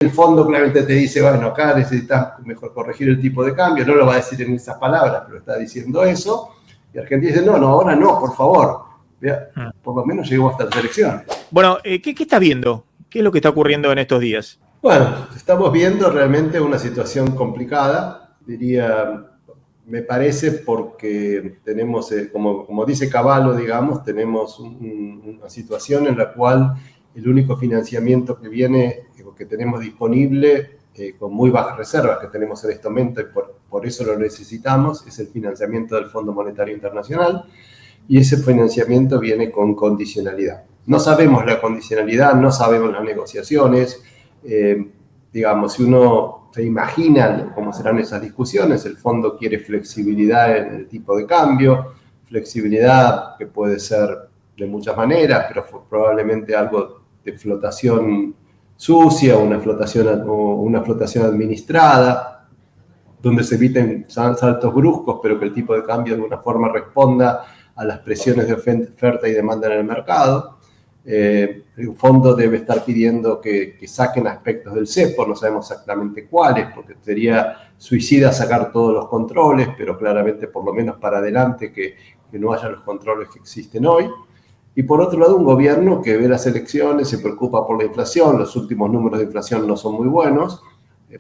el fondo claramente te dice, bueno, acá necesitas mejor corregir el tipo de cambio, no lo va a decir en esas palabras, pero está diciendo eso, y Argentina dice, no, ahora no, por favor. Por lo menos llegó hasta las elecciones. Bueno, ¿qué estás viendo? ¿Qué es lo que está ocurriendo en estos días? Bueno, estamos viendo realmente una situación complicada, diría, me parece, porque tenemos, como dice Cavallo, digamos, tenemos una situación en la cual el único financiamiento que viene, que tenemos disponible, con muy bajas reservas que tenemos en este momento, y por eso lo necesitamos, es el financiamiento del Fondo Monetario Internacional, y ese financiamiento viene con condicionalidad. No sabemos la condicionalidad, no sabemos las negociaciones. Digamos, si uno se imagina cómo serán esas discusiones, el fondo quiere flexibilidad en el tipo de cambio, flexibilidad que puede ser de muchas maneras, pero probablemente algo de flotación sucia, una flotación administrada, donde se eviten saltos bruscos, pero que el tipo de cambio de alguna forma responda a las presiones de oferta y demanda en el mercado. El fondo debe estar pidiendo que saquen aspectos del cepo, no sabemos exactamente cuáles, porque sería suicida sacar todos los controles, pero claramente por lo menos para adelante que no haya los controles que existen hoy. Y por otro lado, un gobierno que ve las elecciones, se preocupa por la inflación, los últimos números de inflación no son muy buenos,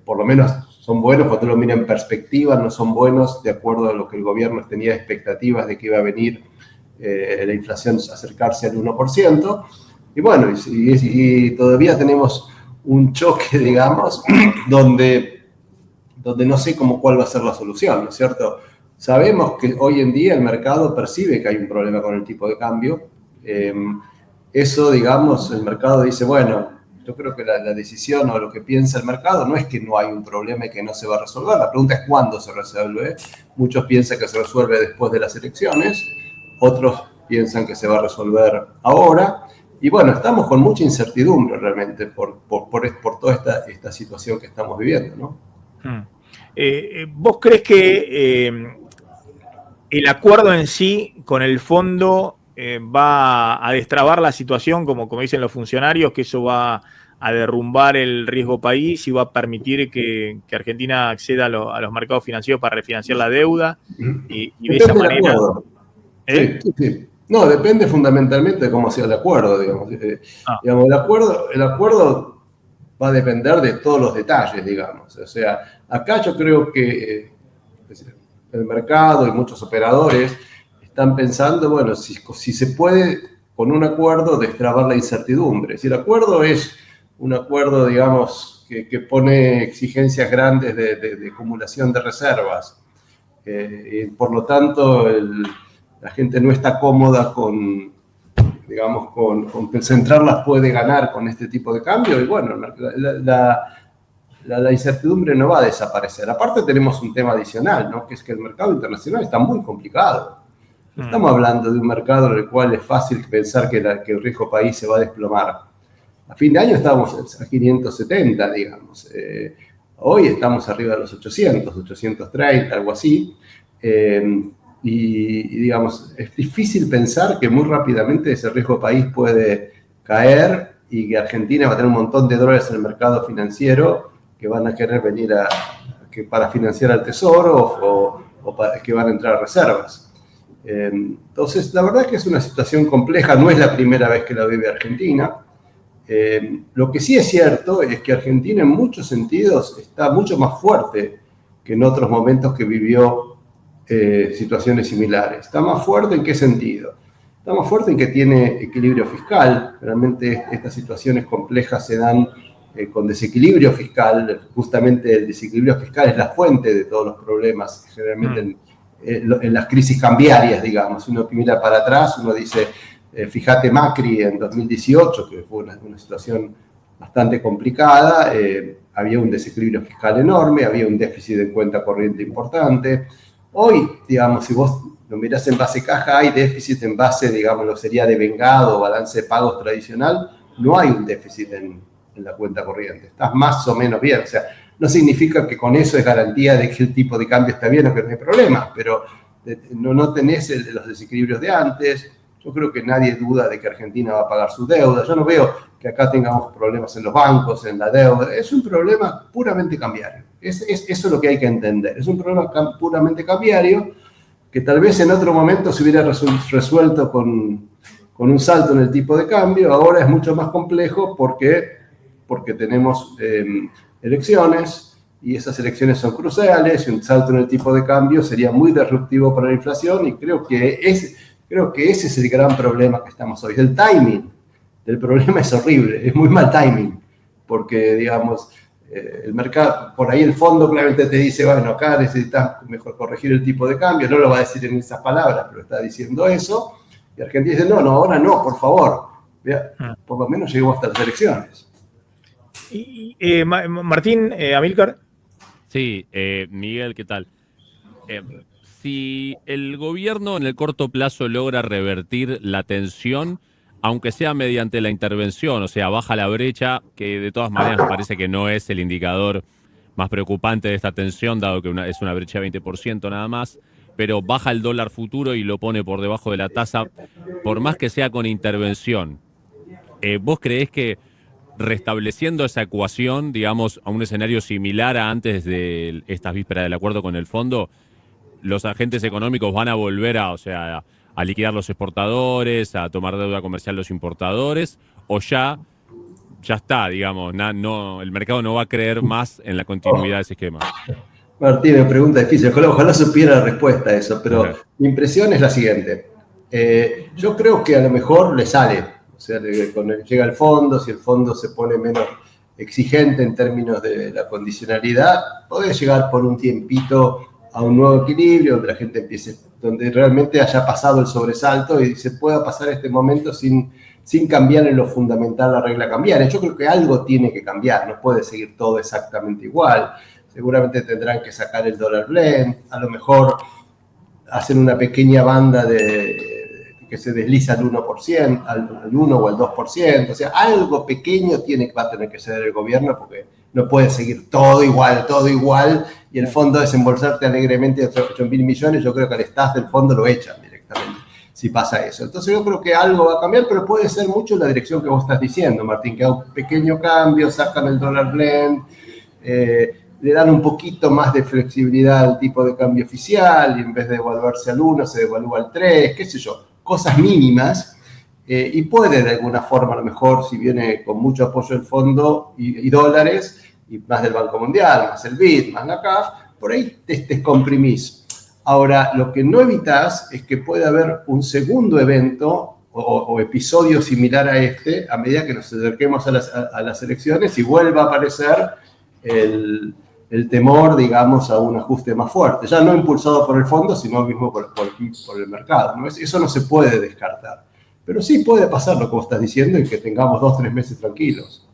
por lo menos son buenos cuando uno mira en perspectiva, no son buenos de acuerdo a lo que el gobierno tenía expectativas de que iba a venir la inflación acercarse al 1%. Y bueno, y todavía tenemos un choque, digamos, donde no sé cuál va a ser la solución, ¿no es cierto? Sabemos que hoy en día el mercado percibe que hay un problema con el tipo de cambio. Eso, digamos, el mercado dice, bueno, yo creo que la decisión o lo que piensa el mercado no es que no hay un problema y que no se va a resolver. La pregunta es cuándo se resuelve. Muchos piensan que se resuelve después de las elecciones, otros piensan que se va a resolver ahora. Y bueno, estamos con mucha incertidumbre realmente por toda esta situación que estamos viviendo, ¿no? ¿Vos crees que el acuerdo en sí con el fondo va a destrabar la situación, como dicen los funcionarios, que eso va a derrumbar el riesgo país y va a permitir que Argentina acceda a los mercados financieros para refinanciar la deuda? Y de esa manera... Sí. No, depende fundamentalmente de cómo sea el acuerdo, digamos. Digamos, el acuerdo va a depender de todos los detalles, digamos. O sea, acá yo creo que el mercado y muchos operadores están pensando, bueno, si se puede con un acuerdo destrabar la incertidumbre. Si el acuerdo es un acuerdo, digamos, que pone exigencias grandes de acumulación de reservas, y por lo tanto la gente no está cómoda con que centrarlas puede ganar con este tipo de cambio, y bueno, la incertidumbre no va a desaparecer. Aparte tenemos un tema adicional, ¿no? Que es que el mercado internacional está muy complicado. No estamos hablando de un mercado en el cual es fácil pensar que el riesgo país se va a desplomar. A fin de año estábamos a 570, digamos. Hoy estamos arriba de los 800, 830, algo así. Y digamos, es difícil pensar que muy rápidamente ese riesgo país puede caer y que Argentina va a tener un montón de dólares en el mercado financiero que van a querer venir para financiar al Tesoro o que van a entrar a reservas. Entonces, la verdad es que es una situación compleja, no es la primera vez que la vive Argentina. Lo que sí es cierto es que Argentina en muchos sentidos está mucho más fuerte que en otros momentos que vivió situaciones similares. ¿Está más fuerte en qué sentido? Está más fuerte en que tiene equilibrio fiscal. Realmente estas situaciones complejas se dan con desequilibrio fiscal. Justamente el desequilibrio fiscal es la fuente de todos los problemas, generalmente en las crisis cambiarias, digamos. Uno mira para atrás, uno dice, fíjate Macri en 2018, que fue una situación bastante complicada, había un desequilibrio fiscal enorme, había un déficit en cuenta corriente importante. Hoy, digamos, si vos lo mirás en base caja, hay déficit en base, digamos, lo sería de vengado o balance de pagos tradicional, no hay un déficit en la cuenta corriente, estás más o menos bien. O sea, no significa que con eso es garantía de que el tipo de cambio está bien o que no hay problemas, pero no tenés los desequilibrios de antes, Yo creo que nadie duda de que Argentina va a pagar su deuda. Yo no veo que acá tengamos problemas en los bancos, en la deuda. Es un problema puramente cambiario. Eso es lo que hay que entender. Es un problema puramente cambiario que tal vez en otro momento se hubiera resuelto con un salto en el tipo de cambio. Ahora es mucho más complejo porque tenemos elecciones, y esas elecciones son cruciales, y un salto en el tipo de cambio sería muy disruptivo para la inflación, y creo que ese es el gran problema que estamos hoy. El timing del problema es horrible, es muy mal timing, porque, digamos, el mercado, por ahí el fondo claramente te dice, bueno, acá necesitas mejor corregir el tipo de cambio, no lo va a decir en esas palabras, pero está diciendo eso, y Argentina dice, no, ahora no, por favor, por lo menos llegó hasta las elecciones. Martín, Amílcar. Sí, Miguel, ¿qué tal? Si el gobierno en el corto plazo logra revertir la tensión, aunque sea mediante la intervención, o sea, baja la brecha, que de todas maneras me parece que no es el indicador más preocupante de esta tensión, dado que es una brecha de 20% nada más, pero baja el dólar futuro y lo pone por debajo de la tasa, por más que sea con intervención. ¿Vos creés que restableciendo esa ecuación, digamos, a un escenario similar a antes de estas vísperas del acuerdo con el fondo, los agentes económicos van a volver a liquidar los exportadores, a tomar deuda comercial los importadores, o ya está, digamos, el mercado no va a creer más en la continuidad de ese esquema? Martín, me pregunta difícil, ojalá supiera la respuesta a eso, pero mi impresión es la siguiente. Yo creo que a lo mejor le sale. O sea, cuando llega el fondo, si el fondo se pone menos exigente en términos de la condicionalidad, puede llegar por un tiempito a un nuevo equilibrio, donde la gente empiece, donde realmente haya pasado el sobresalto y se pueda pasar este momento sin cambiar en lo fundamental la regla cambiaria. Yo creo que algo tiene que cambiar, no puede seguir todo exactamente igual. Seguramente tendrán que sacar el dólar blend, a lo mejor hacen una pequeña banda que se desliza al 1%, al 1 o al 2%, o sea, algo pequeño va a tener que ceder el gobierno, porque no puede seguir todo igual, y el fondo desembolsarte alegremente 8.000 millones, yo creo que al staff del fondo lo echan directamente, si pasa eso. Entonces yo creo que algo va a cambiar, pero puede ser mucho la dirección que vos estás diciendo, Martín, que haga un pequeño cambio, sacan el dólar blend, le dan un poquito más de flexibilidad al tipo de cambio oficial, y en vez de devaluarse al 1, se devalúa al 3, qué sé yo, cosas mínimas, y puede de alguna forma, a lo mejor, si viene con mucho apoyo del fondo y dólares, y más del Banco Mundial, más el BID, más la CAF, por ahí te descomprimís. Ahora, lo que no evitás es que pueda haber un segundo evento o episodio similar a este, a medida que nos acerquemos a las elecciones, y vuelva a aparecer el temor, digamos, a un ajuste más fuerte, ya no impulsado por el fondo, sino mismo por el mercado, ¿no? Eso no se puede descartar. Pero sí puede pasar lo que vos estás diciendo, y que tengamos 2-3 meses tranquilos.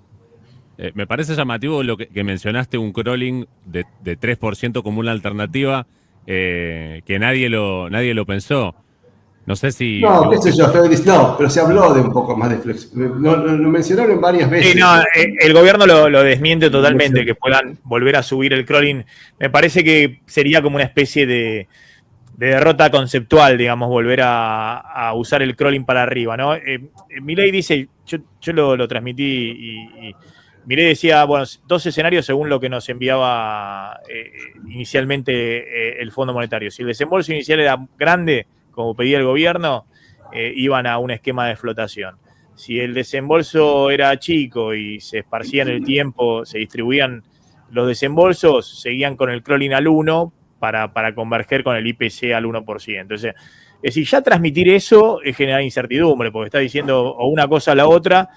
Me parece llamativo lo que mencionaste, un crawling de 3% como una alternativa, que nadie lo pensó. No sé si... No, qué sé yo, no, pero se habló de un poco más de flexibilidad. Lo mencionaron varias veces. Sí, no, el gobierno lo desmiente totalmente, que puedan volver a subir el crawling. Me parece que sería como una especie de derrota conceptual, digamos, volver a usar el crawling para arriba, ¿no? Milei dice, yo lo transmití, y Milei decía, bueno, 2 escenarios según lo que nos enviaba inicialmente el Fondo Monetario. Si el desembolso inicial era grande, como pedía el gobierno, iban a un esquema de flotación. Si el desembolso era chico y se esparcía en el tiempo, se distribuían los desembolsos, seguían con el crawling al 1 para converger con el IPC al 1%. Entonces, es decir, ya transmitir eso es generar incertidumbre, porque está diciendo o una cosa o la otra,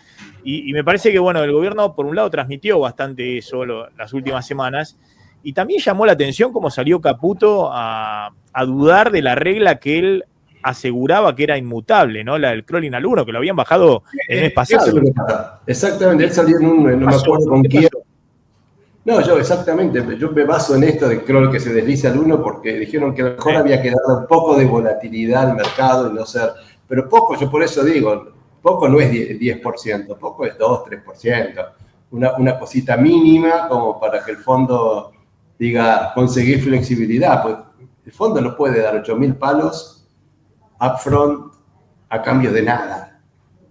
y me parece que, bueno, el gobierno, por un lado, transmitió bastante eso las últimas semanas, y también llamó la atención cómo salió Caputo a dudar de la regla que él aseguraba que era inmutable, ¿no? La del crawling al 1, que lo habían bajado el mes pasado. Exactamente, él salió no me acuerdo con quién. No, exactamente, yo me baso en esto de crawl que se desliza al 1, porque dijeron que a lo mejor había quedado un poco de volatilidad al mercado y no ser, pero poco, yo por eso digo, poco no es 10%, poco es 2-3%, una cosita mínima como para que el fondo diga, conseguir flexibilidad, pues el fondo no puede dar 8.000 palos upfront a cambio de nada,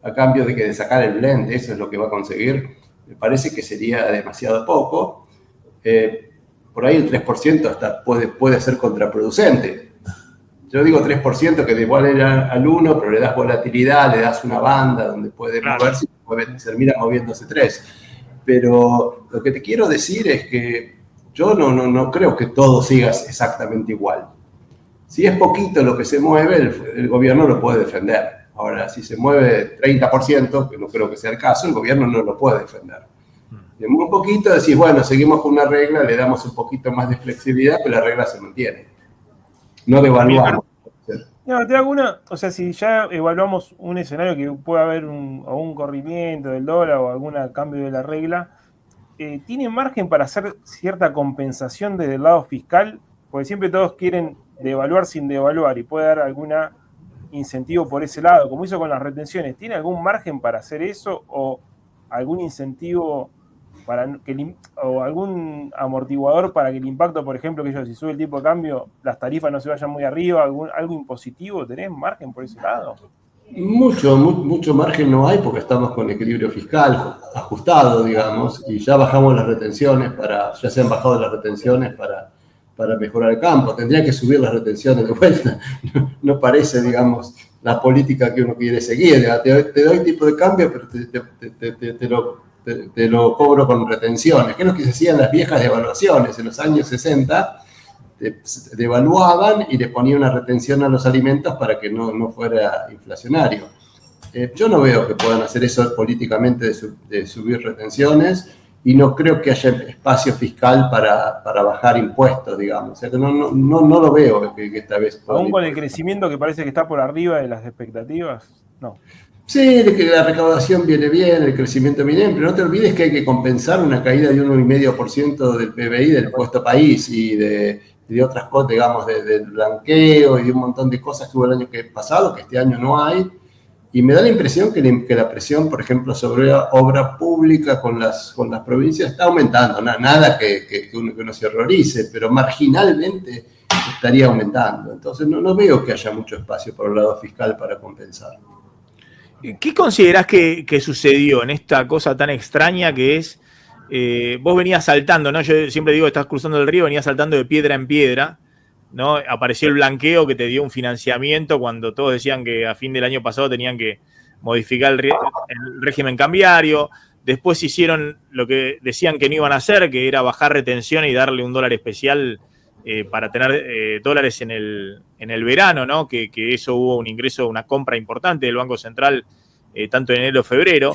a cambio de sacar el blend, eso es lo que va a conseguir, me parece que sería demasiado poco. Por ahí el 3% hasta puede ser contraproducente. Yo digo 3% que igual era al 1, pero le das volatilidad, le das una banda donde puede moverse y se termina moviéndose 3. Pero lo que te quiero decir es que yo no creo que todo siga exactamente igual. Si es poquito lo que se mueve, el gobierno lo puede defender. Ahora, si se mueve 30%, que no creo que sea el caso, el gobierno no lo puede defender. De muy poquito decís, bueno, seguimos con una regla, le damos un poquito más de flexibilidad, pero la regla se mantiene. No devaluamos. No, te hago una, o sea, si ya evaluamos un escenario que pueda haber un corrimiento del dólar o algún cambio de la regla, ¿tiene margen para hacer cierta compensación desde el lado fiscal? Porque siempre todos quieren devaluar sin devaluar y puede dar algún incentivo por ese lado, como hizo con las retenciones. ¿Tiene algún margen para hacer eso o algún incentivo o algún amortiguador para que el impacto, por ejemplo, que si sube el tipo de cambio, las tarifas no se vayan muy arriba, algo impositivo? ¿Tenés margen por ese lado? Mucho margen no hay porque estamos con equilibrio fiscal ajustado, digamos, y ya bajamos las retenciones ya se han bajado las retenciones para mejorar el campo. Tendría que subir las retenciones de vuelta. No parece, digamos, la política que uno quiere seguir. Te doy tipo de cambio, pero te lo cobro con retenciones, que es lo que se hacía en las viejas devaluaciones. En los años 60 devaluaban y le ponían una retención a los alimentos para que no fuera inflacionario. Yo no veo que puedan hacer eso políticamente de subir retenciones y no creo que haya espacio fiscal para bajar impuestos, digamos. O sea que no lo veo que esta vez... Aún con el crecimiento que parece que está por arriba de las expectativas, no. Sí, de que la recaudación viene bien, el crecimiento viene bien, pero no te olvides que hay que compensar una caída de 1,5% del PBI del impuesto país y de otras cosas, digamos, del blanqueo y de un montón de cosas que hubo el año pasado, que este año no hay. Y me da la impresión que la presión, por ejemplo, sobre obra pública con las provincias está aumentando. Nada que uno se horrorice, pero marginalmente estaría aumentando. Entonces no veo que haya mucho espacio por el lado fiscal para compensar. ¿Qué considerás que sucedió en esta cosa tan extraña que es, vos venías saltando, ¿no? Yo siempre digo, estás cruzando el río, venías saltando de piedra en piedra, ¿no? Apareció el blanqueo que te dio un financiamiento cuando todos decían que a fin del año pasado tenían que modificar el régimen cambiario. Después hicieron lo que decían que no iban a hacer, que era bajar retención y darle un dólar especial para tener dólares en el verano, ¿no? Que eso hubo un ingreso, una compra importante del Banco Central, tanto en enero como febrero.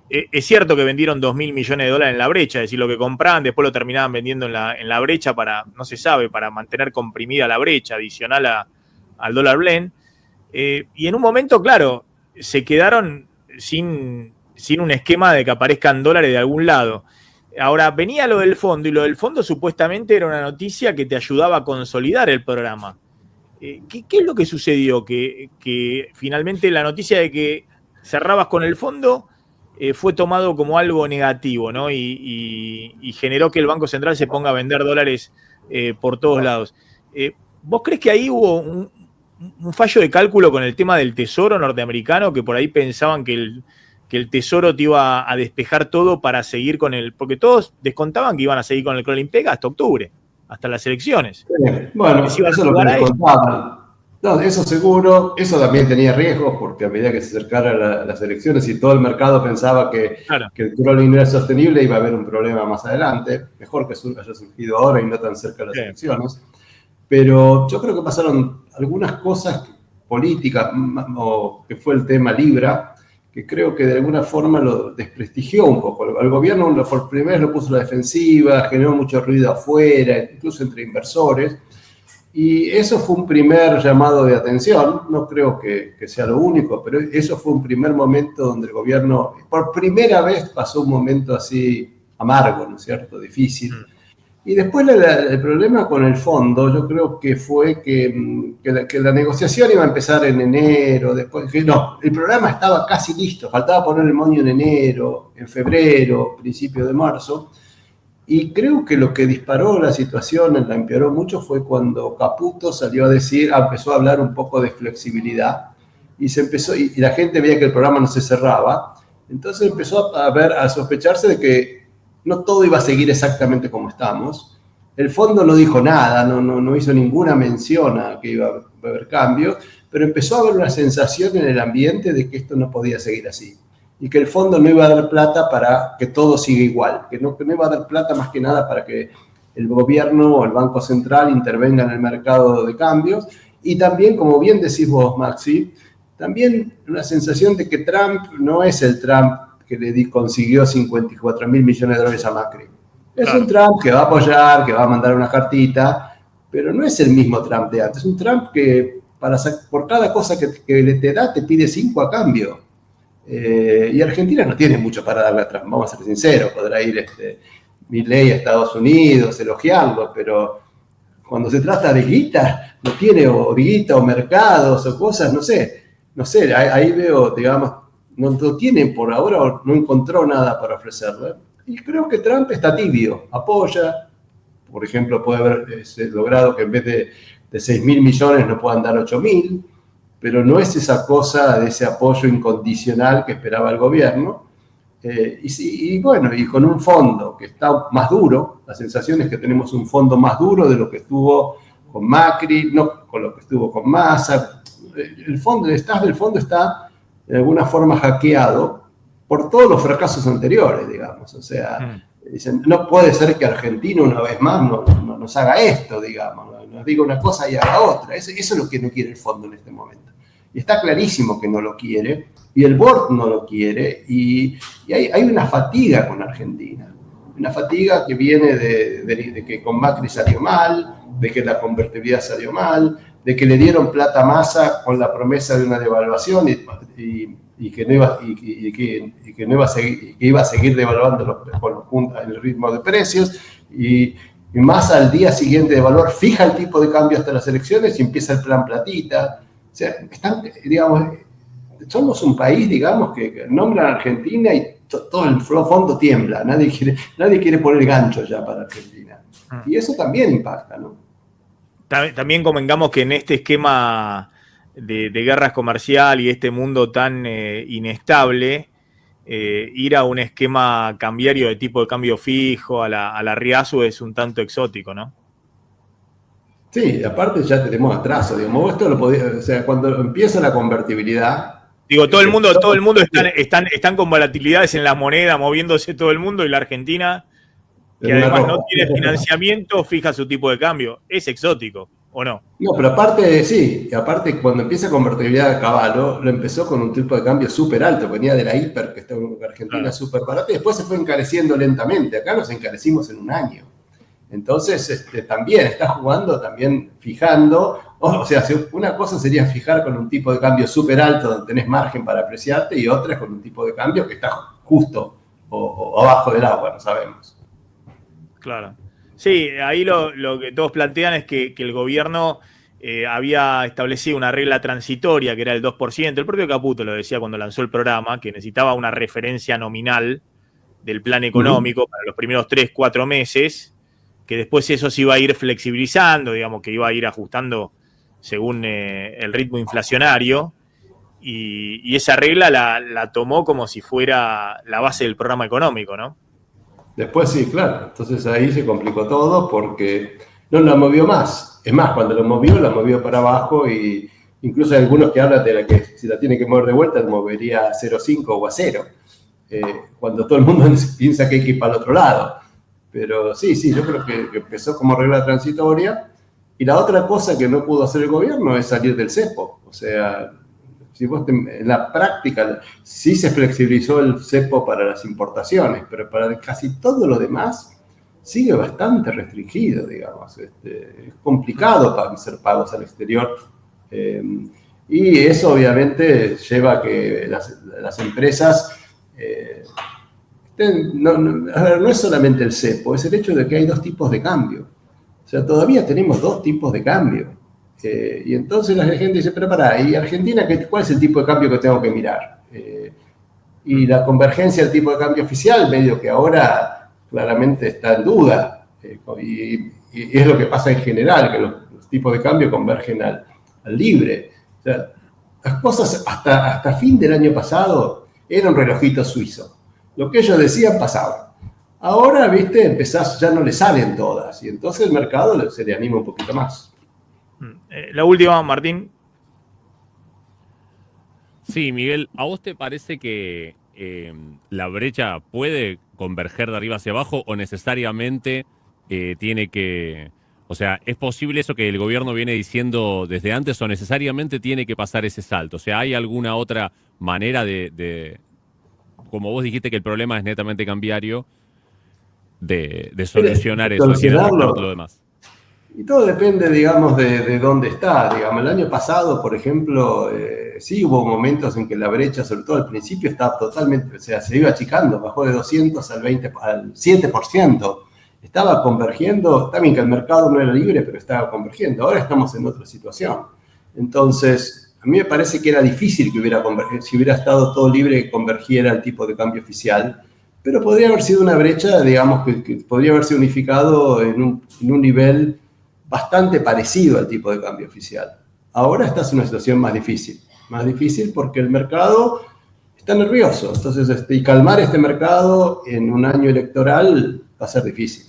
Es cierto que vendieron 2.000 millones de dólares en la brecha, es decir, lo que compraban después lo terminaban vendiendo en la brecha no se sabe, para mantener comprimida la brecha adicional al dólar blend. Y en un momento, claro, se quedaron sin un esquema de que aparezcan dólares de algún lado. Ahora, venía lo del fondo, y lo del fondo supuestamente era una noticia que te ayudaba a consolidar el programa. ¿Qué es lo que sucedió? Que finalmente la noticia de que cerrabas con el fondo fue tomado como algo negativo, ¿no? Y generó que el Banco Central se ponga a vender dólares por todos lados. ¿Vos crees que ahí hubo un fallo de cálculo con el tema del tesoro norteamericano, que por ahí pensaban que el tesoro te iba a despejar todo para seguir con porque todos descontaban que iban a seguir con el crawling peg hasta octubre, hasta las elecciones? Bueno, eso es lo que descontaban. No, eso seguro, eso también tenía riesgos, porque a medida que se acercaran las elecciones y todo el mercado pensaba que el crawling no era sostenible, iba a haber un problema más adelante. Mejor que haya surgido ahora y no tan cerca de las elecciones. Pero yo creo que pasaron algunas cosas políticas, o que fue el tema Libra, que creo que de alguna forma lo desprestigió un poco. El gobierno por primera vez lo puso a la defensiva, generó mucho ruido afuera, incluso entre inversores. Y eso fue un primer llamado de atención, no creo que sea lo único, pero eso fue un primer momento donde el gobierno, por primera vez, pasó un momento así amargo, ¿no es cierto?, difícil. Y después el problema con el fondo, yo creo que fue que la negociación iba a empezar en enero, el programa estaba casi listo, faltaba poner el moño en enero, en febrero, principio de marzo. Y creo que lo que disparó la situación, la empeoró mucho, fue cuando Caputo salió a decir, empezó a hablar un poco de flexibilidad y se empezó, y la gente veía que el programa no se cerraba, entonces empezó a sospecharse de que no todo iba a seguir exactamente como estamos. El fondo no dijo nada, no hizo ninguna mención a que iba a haber cambios, pero empezó a haber una sensación en el ambiente de que esto no podía seguir así. Y que el fondo no iba a dar plata para que todo siga igual, que no iba a dar plata más que nada para que el gobierno o el Banco Central intervenga en el mercado de cambios. Y también, como bien decís vos, Maxi, también una sensación de que Trump no es el Trump que consiguió 54.000 millones de dólares a Macri. Es un Trump que va a apoyar, que va a mandar una cartita, pero no es el mismo Trump de antes. Es un Trump que por cada cosa que te da te pide 5 a cambio. Y Argentina no tiene mucho para darle a Trump, vamos a ser sinceros. Podrá ir Milei a Estados Unidos, elogiarlo, pero cuando se trata de guita, no tiene o guita o mercados o cosas, no sé, ahí veo, digamos, no tiene por ahora, o no encontró nada para ofrecerle. Y creo que Trump está tibio, apoya, por ejemplo, puede haber logrado que en vez de 6.000 millones nos puedan dar 8.000, pero no es esa cosa de ese apoyo incondicional que esperaba el gobierno. Y bueno, y con un fondo que está más duro, la sensación es que tenemos un fondo más duro de lo que estuvo con Macri, no con lo que estuvo con Massa. El staff del fondo está de alguna forma hackeado por todos los fracasos anteriores, digamos. O sea, dicen, no puede ser que Argentina una vez más no nos haga esto, digamos, nos diga una cosa y haga otra. Eso es lo que no quiere el fondo en este momento. Y está clarísimo que no lo quiere, y el board no lo quiere, y hay una fatiga con Argentina. Una fatiga que viene de que con Macri salió mal, de que la convertibilidad salió mal, de que le dieron plata a Massa con la promesa de una devaluación y que iba a seguir devaluando el ritmo de precios, y Massa al día siguiente de devaluar fija el tipo de cambio hasta las elecciones y empieza el plan platita. O sea, somos un país, digamos, que nombran a Argentina y todo el fondo tiembla. Nadie quiere poner gancho ya para Argentina. Y eso también impacta, ¿no? También convengamos que en este esquema de guerras comercial y este mundo tan inestable, ir a un esquema cambiario de tipo de cambio fijo, a la Riazu, es un tanto exótico, ¿no? Sí, aparte ya tenemos atraso, digamos, esto lo o sea, cuando empieza la convertibilidad. Digo, todo el mundo están con volatilidades en la moneda, moviéndose todo el mundo, y la Argentina, que además no tiene financiamiento, fija su tipo de cambio. Es exótico, ¿o no? No, pero aparte, sí, aparte cuando empieza convertibilidad a caballo, lo empezó con un tipo de cambio súper alto, venía de la hiper, que está en Argentina súper barata, y después se fue encareciendo lentamente. Acá nos encarecimos en un año. Entonces, también está jugando, también fijando. O sea, una cosa sería fijar con un tipo de cambio súper alto donde tenés margen para apreciarte, y otra es con un tipo de cambio que está justo o abajo del agua, no sabemos. Claro. Sí, ahí lo que todos plantean es que el gobierno había establecido una regla transitoria que era el 2%. El propio Caputo lo decía cuando lanzó el programa, que necesitaba una referencia nominal del plan económico para los primeros 3-4 meses, que después eso se iba a ir flexibilizando, digamos, que iba a ir ajustando según el ritmo inflacionario, y esa regla la tomó como si fuera la base del programa económico, ¿no? Después sí, claro. Entonces ahí se complicó todo porque no la movió más. Es más, cuando la movió para abajo, y incluso hay algunos que hablan de que si la tiene que mover de vuelta, la movería a 0,5 o a 0. Cuando todo el mundo piensa que hay que ir para el otro lado. Pero sí, yo creo que empezó como regla transitoria. Y la otra cosa que no pudo hacer el gobierno es salir del cepo. O sea, si vos en la práctica sí se flexibilizó el cepo para las importaciones, pero para casi todo lo demás sigue bastante restringido, digamos. Es complicado para hacer pagos al exterior. Y eso obviamente lleva a que las empresas... no es solamente el cepo, es el hecho de que hay dos tipos de cambio. O sea, todavía tenemos dos tipos de cambio. Y entonces la gente dice, pero pará, ¿y Argentina cuál es el tipo de cambio que tengo que mirar? Y la convergencia del tipo de cambio oficial, medio que ahora claramente está en duda. Y es lo que pasa en general, que los tipos de cambio convergen al libre. O sea, las cosas hasta fin del año pasado era un relojito suizo. Lo que ellos decían pasaba. Ahora, viste, empezás, ya no le salen todas y entonces el mercado se le anima un poquito más. La última, Martín. Sí, Miguel, ¿a vos te parece que la brecha puede converger de arriba hacia abajo o necesariamente tiene que... O sea, ¿es posible eso que el gobierno viene diciendo desde antes o necesariamente tiene que pasar ese salto? O sea, ¿hay alguna otra manera como vos dijiste que el problema es netamente cambiario, de solucionar eso sin afectar todo lo demás? Y todo depende, digamos, de dónde está. Digamos, el año pasado, por ejemplo, sí hubo momentos en que la brecha, sobre todo al principio, estaba totalmente, o sea, se iba achicando, bajó de 200 al 7%. Estaba convergiendo, también que el mercado no era libre, pero estaba convergiendo. Ahora estamos en otra situación. Entonces, a mí me parece que era difícil que hubiera convergido, si hubiera estado todo libre, que convergiera el tipo de cambio oficial. Pero podría haber sido una brecha, digamos, que podría haberse unificado en un nivel bastante parecido al tipo de cambio oficial. Ahora estás en una situación más difícil porque el mercado está nervioso. Entonces, y calmar este mercado en un año electoral va a ser difícil.